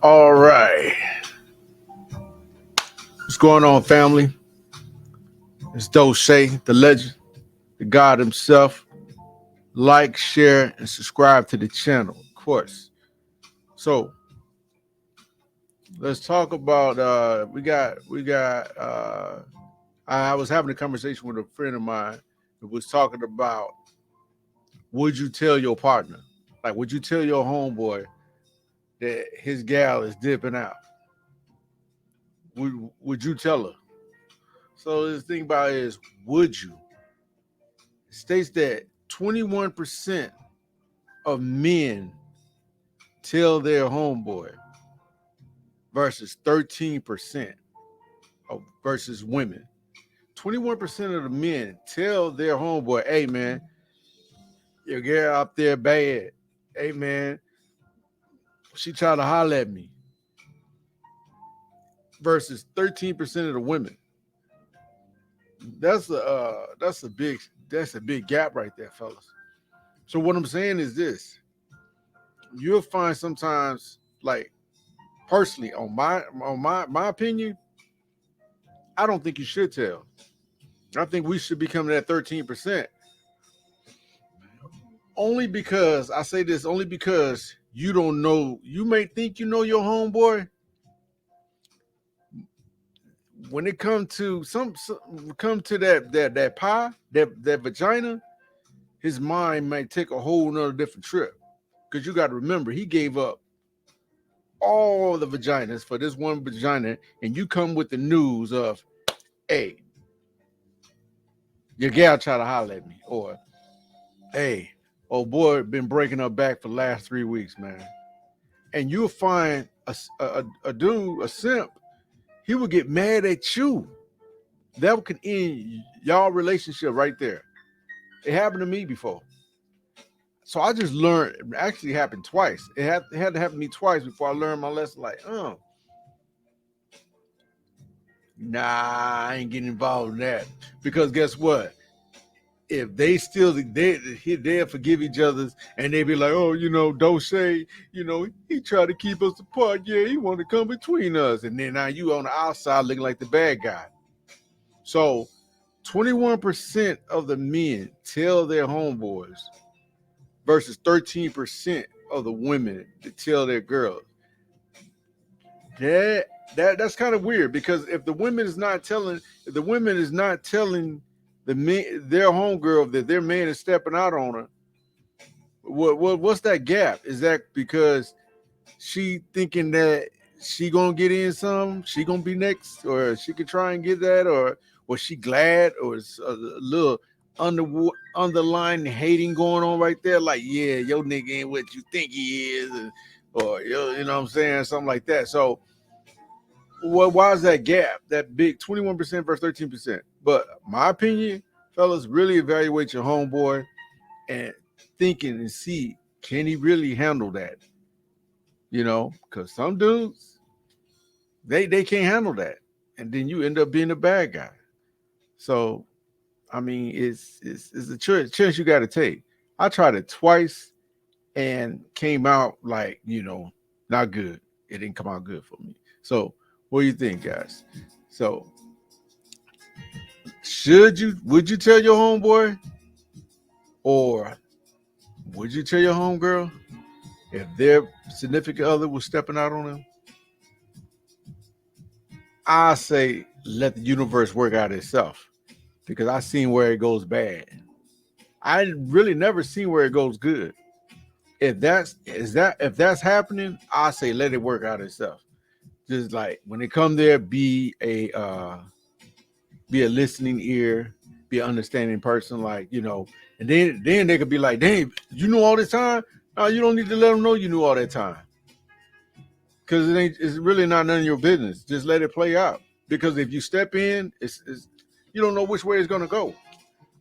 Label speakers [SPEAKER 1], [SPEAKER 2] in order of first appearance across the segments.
[SPEAKER 1] All right. What's going on, family? It's Doshay, the legend, the God himself. Like, share, and subscribe to the channel, of course. So let's talk about I was having a conversation with a friend of mine who was talking about would you tell your partner? Like would you tell your homeboy that his gal is dipping out? Would you tell her? So the thing about it is, would you? It states that 21% of men tell their homeboy versus 13% of versus women. 21% of the men tell their homeboy, hey man, your girl out there bad. Hey man, she tried to holler at me. Versus 13% of the women. That's a big gap right there, fellas. So what I'm saying is this: you'll find sometimes, like personally, on my opinion, I don't think you should tell. I think we should become that 13%. Only because I say this, only because you don't know. You may think you know your homeboy. When it comes to come to that pie, that vagina, his mind might take a whole nother different trip. Because you got to remember, he gave up all the vaginas for this one vagina, and you come with the news of, hey, your gal try to holler at me, or hey, oh boy, been breaking her back for the last 3 weeks, man. And you'll find a dude, a simp, he would get mad at you. That could end y'all relationship right there. It happened to me before. So I just learned, it actually happened twice. It had to happen to me twice before I learned my lesson. Like, nah, I ain't getting involved in that. Because guess what? If they still they'll forgive each other and they be like, oh, don't say, he tried to keep us apart. Yeah, he wanted to come between us. And then now you on the outside looking like the bad guy. So 21% of the men tell their homeboys versus 13% of the women that tell their girls. That that's kind of weird because if the women is not telling the men, their homegirl, that their man is stepping out on her, what's that gap? Is that because she thinking that she gonna get in some, she gonna be next, or she could try and get that, or was she glad, or it's a little underlying hating going on right there? Like, yeah, your nigga ain't what you think he is, or you know what I'm saying, something like that. So why is that gap that big, 21% versus 13%? But my opinion, fellas, really evaluate your homeboy and thinking and see, can he really handle that? Because some dudes, they can't handle that. And then you end up being a bad guy. So I mean, it's a chance you got to take. I tried it twice and came out like, not good. It didn't come out good for me. So what do you think, guys? So would you tell your homeboy, or would you tell your homegirl if their significant other was stepping out on them? I say let the universe work out itself, because I seen where it goes bad. I really never seen where it goes good. If that's happening, I say let it work out itself. Just like when it come there, be a listening ear, be an understanding person, like, and then they could be like, dang, you knew all this time. No, you don't need to let them know you knew all that time, because it's really not none of your business. Just let it play out, because if you step in, it's you don't know which way it's gonna go.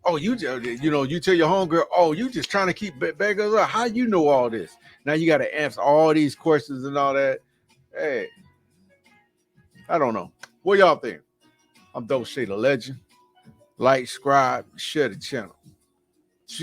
[SPEAKER 1] Oh, you just, you tell your homegirl, oh, you just trying to keep beggars up. How you know all this? Now you got to answer all these questions and all that. Hey, I don't know. What y'all think? I'm Dope Shade, the legend. Like, subscribe, share the channel.